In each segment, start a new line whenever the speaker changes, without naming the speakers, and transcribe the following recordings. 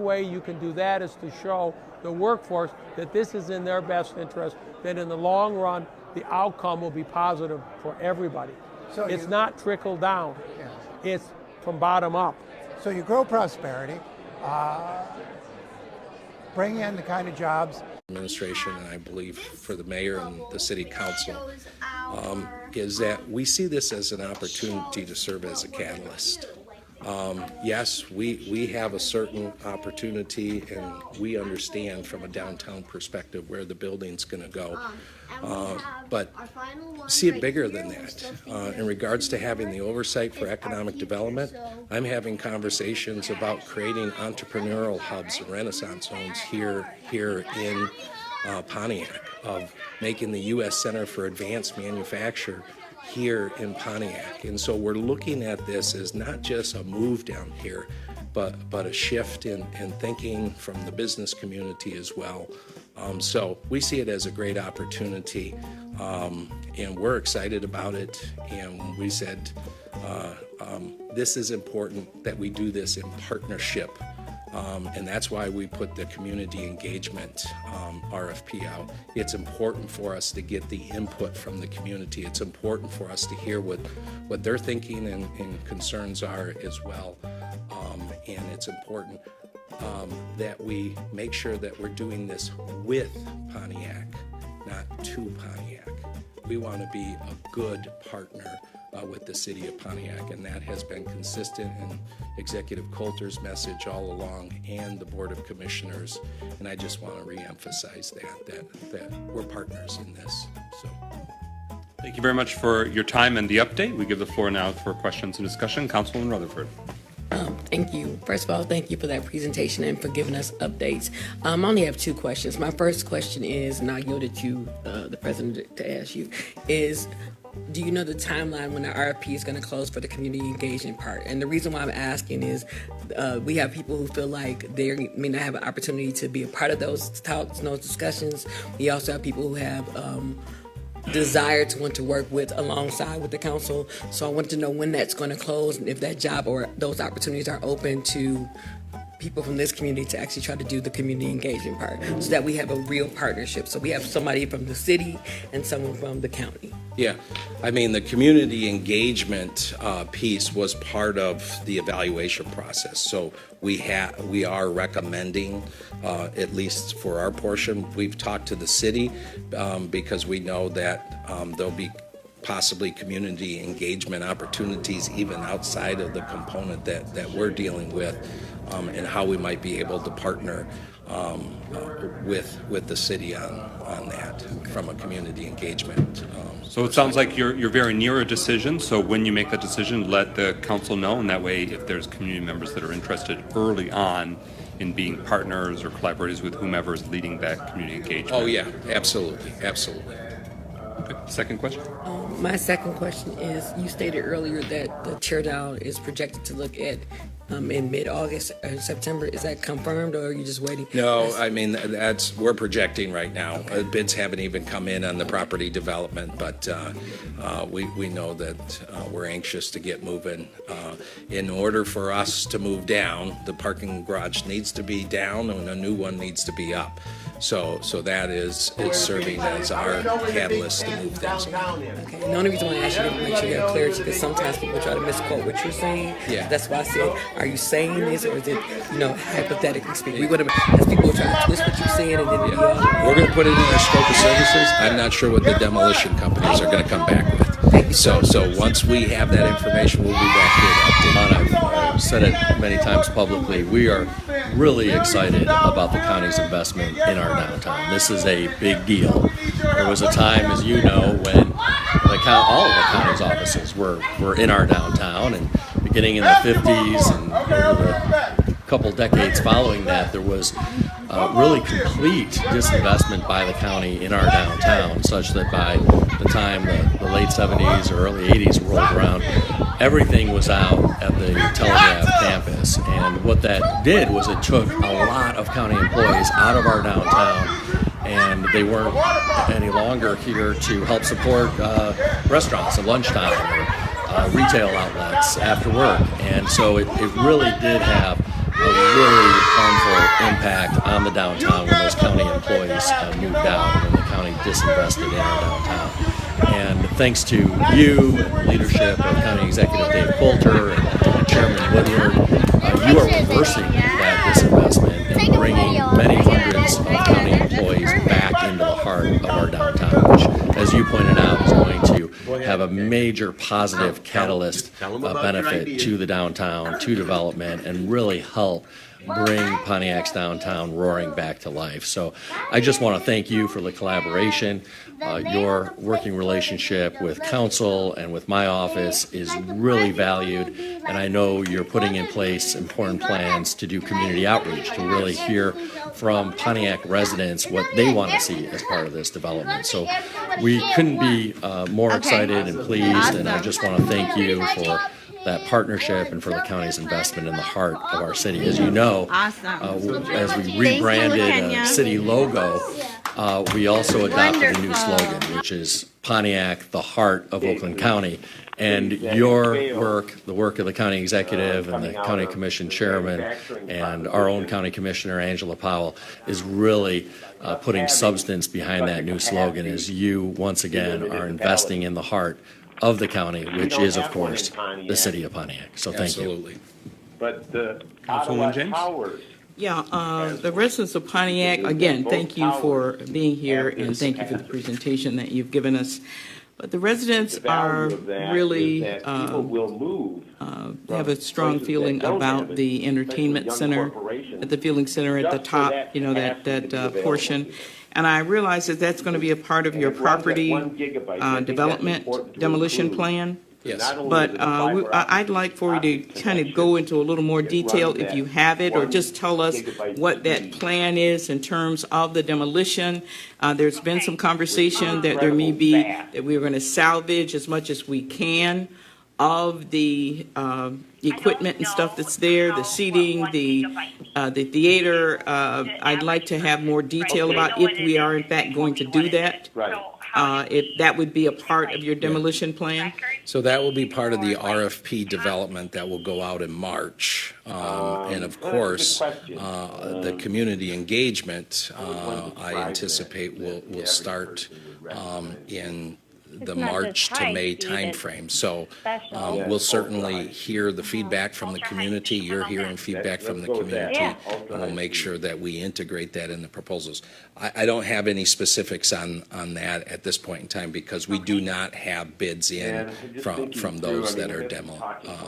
way you can do that is to show the workforce that this is in their best interest, that in the long run, the outcome will be positive for everybody. So it's not trickle down. Yes. It's from bottom up.
So you grow prosperity, bring in the kind of jobs.
Administration, and I believe for the mayor and the city council, is that we see this as an opportunity to serve as a catalyst. Yes, we have a certain opportunity, and we understand from a downtown perspective where the building's going to go. But see it bigger than that. In regards to having the oversight for economic development, I'm having conversations about creating entrepreneurial hubs and renaissance zones here in Pontiac, of making the U.S. Center for Advanced Manufacture here in Pontiac. And so we're looking at this as not just a move down here, but a shift in thinking from the business community as well. So we see it as a great opportunity, and we're excited about it. And we said this is important that we do this in partnership. And that's why we put the community engagement RFP out. It's important for us to get the input from the community. It's important for us to hear what their thinking and concerns are as well. And it's important that we make sure that we're doing this with Pontiac, not to Pontiac. We want to be a good partner with the city of Pontiac, and that has been consistent in Executive Coulter's message all along, and the Board of Commissioners. And I just want to reemphasize that we're partners in this. So,
thank you very much for your time and the update. We give the floor now for questions and discussion. Councilman Rutherford.
Thank you. First of all, thank you for that presentation and for giving us updates. I only have two questions. My first question is, and I'll yield it to the president to ask you, is do you know the timeline when the RFP is going to close for the community engagement part? And the reason why I'm asking is we have people who feel like they may not have an opportunity to be a part of those talks, those discussions. We also have people who have desire to want to work alongside with the council. So I wanted to know when that's going to close, and if that job or those opportunities are open to people from this community to actually try to do the community engagement part, so that we have a real partnership. So we have somebody from the city and someone from the county.
Yeah, I mean, the community engagement piece was part of the evaluation process. So we are recommending, at least for our portion, we've talked to the city because we know that there'll be possibly community engagement opportunities even outside of the component that we're dealing with, and how we might be able to partner with the city on that from a community engagement.
So it sounds like you're very near a decision. So when you make that decision, let the council know, and that way, if there's community members that are interested early on in being partners or collaborators with whomever is leading that community engagement.
Oh yeah, absolutely.
Okay. Second question.
My second question is, you stated earlier that the teardown is projected to look at in mid-August or September. Is that confirmed, or are you just waiting?
No, I mean, we're projecting right now. Okay. Bids haven't even come in on the property development, but we know that we're anxious to get moving. In order for us to move down, the parking garage needs to be down and a new one needs to be up. So that is serving as our catalyst to move things along.
Okay. The only reason why I ask you to make sure you have clarity, because sometimes people try to misquote what you're saying.
Yeah.
That's why I said, are you saying this, or is it, hypothetically speaking? We would have, as people try to twist what you're saying, and then
we're going to put it in our scope of services. I'm not sure what the demolition companies are going to come back with. So once we have that information, we'll be back here to update.
I've said it many times publicly. We are really excited about the county's investment in our downtown. This is a big deal. There was a time, as you know, when all of the county's offices were in our downtown, and beginning in the 50s and over the couple decades following that, there was really complete disinvestment by the county in our downtown, such that by the time the late 70s or early 80s rolled around, everything was out at the Telegraph campus. And what that did was it took a lot of county employees out of our downtown, and they weren't any longer here to help support restaurants at lunchtime or retail outlets after work. And so it really did have really harmful impact on the downtown when those county employees moved out, when the county disinvested in our downtown. And thanks to you and leadership of County Executive Dave Coulter and Chairman Woodward, you are reversing that disinvestment and bringing many hundreds of county employees back into the heart of our downtown, which, as you pointed out, is going to have a major positive catalyst benefit to the downtown, to development, and really help bring Pontiac's downtown roaring back to life. So I just want to thank you for the collaboration. Your working relationship with council and with my office is really valued, and I know you're putting in place important plans to do community outreach, to really hear from Pontiac residents what they want to see as part of this development. So we couldn't be more excited and pleased, and I just want to thank you for that partnership and for the county's investment in the heart of our city. As you know, as we rebranded a city logo, we also adopted a new slogan, which is Pontiac, the heart of Oakland County. And your work, the work of the county executive and the county commission chairman and our own county commissioner, Angela Powell, is really putting substance behind that new slogan as you, once again, are investing in the heart of the county, which is, of course, the city of Pontiac. So thank
Absolutely.
you.
But the
Councilwoman James?
Yeah, the residents of Pontiac, again, thank you for being here and thank you for the presentation that you've given us. But the residents are really have a strong feeling about the entertainment center, at the Feeling Center at the top, you know, that portion. And I realize that that's going to be a part of your property development demolition plan.
Yes.
But I'd like for you to kind of go into a little more detail if you have it, or just tell us what that plan is in terms of the demolition. There's been some conversation that there may be that we're going to salvage as much as we can of the equipment and stuff that's there, the seating, the theater. I'd like to have more detail about if we are in fact going to do that. If that would be a part of your demolition plan.
So that will be part of the RFP development that will go out in March. And of course, the community engagement, I anticipate will start in the March to May timeframe. So we'll certainly hear the feedback from the community. You're hearing feedback from the community, and we'll make sure that we integrate that in the proposals. I don't have any specifics on that at this point in time because we do not have bids in from those that are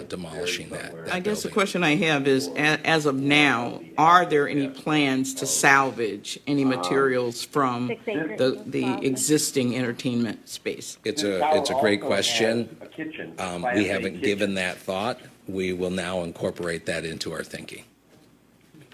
demolishing that
I guess the
building.
question I have is, as of now, are there any plans to salvage any materials from the existing entertainment space?
It's a great question. We haven't given that thought. We will now incorporate that into our thinking.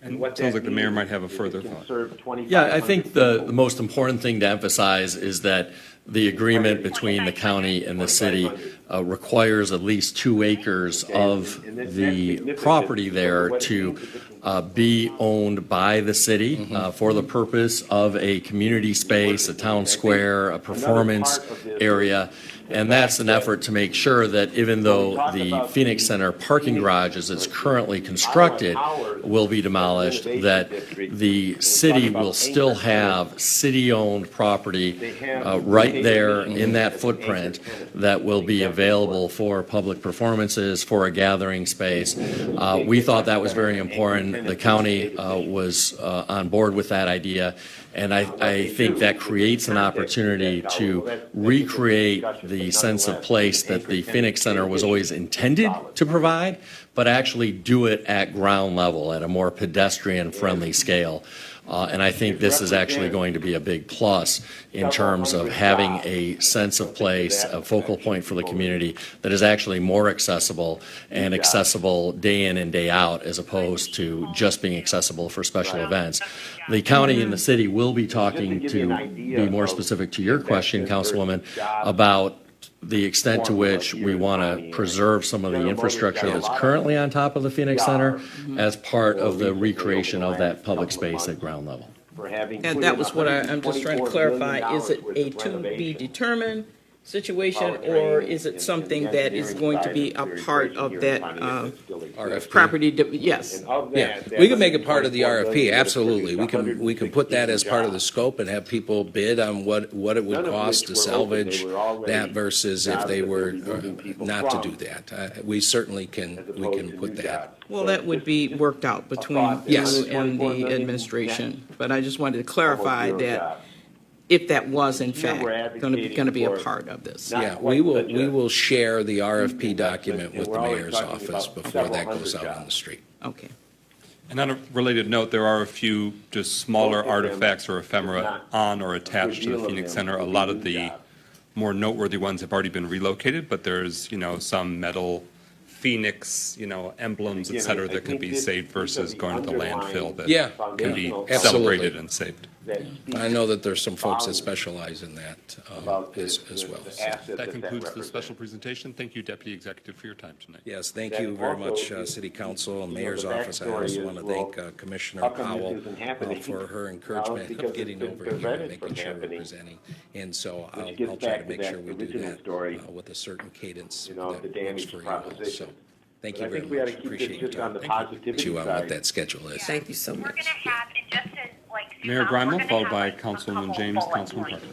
And it sounds like the mayor might have a further thought.
Yeah, I think the most important thing to emphasize is that the agreement between the county and the city requires at least 2 acres of the property there to be owned by the city for the purpose of a community space, a town square, a performance area. And that's an effort to make sure that even though the Phoenix Center parking garage as it's currently constructed will be demolished, that the city will still have city-owned property right there in that footprint that will be available for public performances, for a gathering space. We thought that was very important. The county was on board with that idea. And I think that creates an opportunity to recreate the sense of place that the Phoenix Center was always intended to provide, but actually do it at ground level at a more pedestrian-friendly scale. And I think this is actually going to be a big plus in terms of having a sense of place, a focal point for the community that is actually more accessible and accessible day in and day out as opposed to just being accessible for special events. The county and the city will be talking, to be more specific to your question, Councilwoman, about the extent to which we want to preserve some of the infrastructure that's currently on top of the Phoenix Center as part of the recreation of that public space at ground level.
And that was what I'm just trying to clarify. Is it a to be determined situation, or is it something that is going to be a part of that
RFP.
property? Yes.
Yeah, we can make it part of the RFP, absolutely. We can put that as part of the scope and have people bid on what it would cost to salvage that versus if they were not to do that. We certainly can put that.
Well, that would be worked out between
Yes.
you and the administration. But I just wanted to clarify that if that was in fact going to be a part of this.
Yeah, we will share the RFP document with the mayor's office before that goes out on the street.
Okay.
And on a related note, there are a few just smaller artifacts or ephemera on or attached to the Phoenix Center. A lot of the more noteworthy ones have already been relocated, but there's, some metal Phoenix, emblems, et cetera, that could be saved versus going to the landfill that can be
absolutely.
celebrated and saved.
I know that there's some folks that specialize in that as well.
That concludes the special presentation. Thank you, Deputy Executive, for your time tonight.
Yes, thank you very much, City Council and Mayor's Office. I also want to thank Commissioner Powell for her encouragement of getting over here and making sure we're presenting. And so I'll try to make sure we do that with a certain cadence that works for you all. So thank you very much. Appreciate your time. Thank you on what that schedule is.
Thank you so
We're
much.
gonna have, and just to
Mayor Grimel, followed by Councilwoman James, Councilman Parker.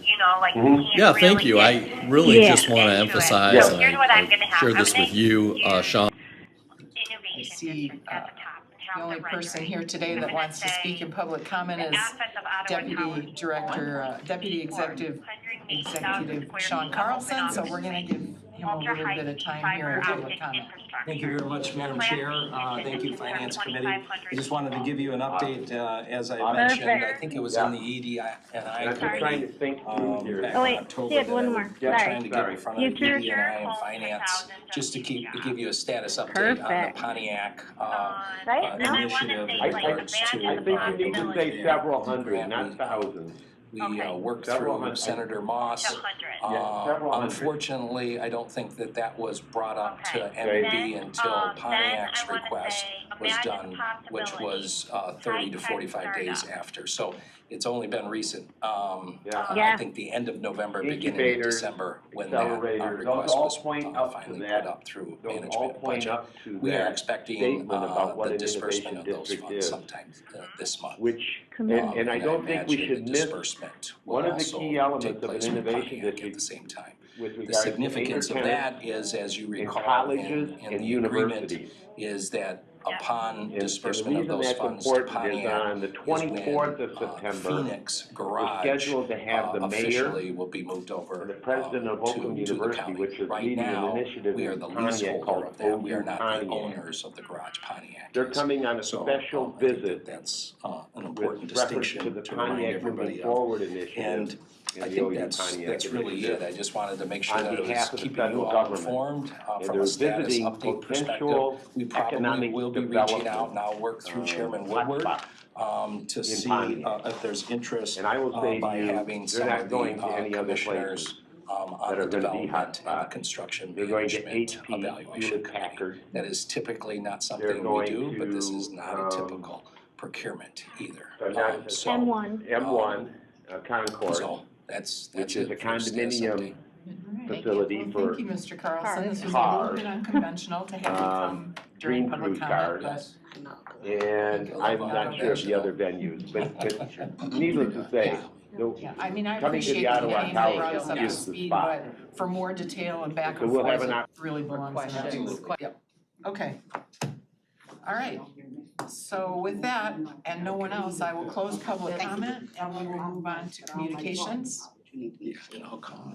Yeah, thank you. I really just want to emphasize, and
Here's what I'm
I
gonna have.
shared this with you, Sean.
Innovation
see,
district at the top.
The only person here today that wants to speak in public comment is Deputy Director, Deputy Executive Sean Carlson, so we're gonna give him a little bit of time here in public comment.
Thank you very much, Madam Chair. Thank you, Finance Committee. I just wanted to give you an update, as I mentioned, I think it was in the EDI committee. Back in October that trying to get in front of the EDI and Finance, just to give you a status update on the Pontiac initiative in regards to.
I think you need to say several hundred, not thousands.
We worked through Senator Moss. Unfortunately, I don't think that was brought up to MD until Pontiac's request was done, which was 30 to 45 days after. So it's only been recent. I think the end of November, beginning of December, when that request was finally put up through management budget. We are expecting the disbursement of those funds sometime this month.
And I don't think we should miss
disbursement
one
will
of the
also
key elements
take
of an
place with
innovation
Pontiac
district
at the same time.
with
The
regards to
significance of
anchor
that is, as you
in
recall,
colleges
in
and
the agreement,
universities.
is that upon
And the
disbursement of
reason
those
that's
funds to
important is
Pontiac
on the
is
24th
when
of September,
Phoenix Garage
scheduled to have the mayor
officially will be moved over
and the president of
to
Oakland
the
University,
county.
which is
Right
leading an
now,
initiative
we are
in
the
Pontiac
leaseholder
called
of that. We are
OU
not the
Pontiac.
owners of the Garage Pontiac.
They're coming on a
So,
special
I think
visit
that's an important
with reference
distinction
to the
to remind
Pontiac
everybody
Moving
of.
Forward
And
initiative. in
I
the
think
OU
that's
Pontiac
really
initiative.
it. I just wanted to make sure
On
that I was
behalf of the
keeping you
federal
all
government.
informed
And
from
they're
a status
visiting
update perspective.
potential
We probably
economic
will be reaching out,
development,
and I'll work through Chairman Woodward
hotspots
to see
Pontiac.
if there's interest
And I will say
by
to you,
having
they're
some
not
of the
going to any other
commissioners
places
on
that
the
are gonna be
development and the
hotspots.
construction
They're going to
management
HP,
evaluation
Hewlett
committee.
Packard.
That is typically not
They're
something we
going
do, but this
to,
is not a typical procurement either.
they're not-
So,
M1, Concord,
so that's
which is a
it for status
condominium
update.
facility
Well,
for
thank you, Mr. Carlson. This was a
cars.
little bit unconventional to have you come during
Green
public
Cruise
comment,
cars.
but
And I'm not sure of the other venues, but needless to say,
yeah, I mean, I
coming to
appreciate
the
the
Ottawa
name that brought us
College
up to
is the
speed,
spot.
but for more detail and back
So
and
we'll have
forth,
an
it really belongs in that. Yep, okay. All right, so with that, and no one else, I will close public comment and we will move on to communications.
Yeah, and I'll call.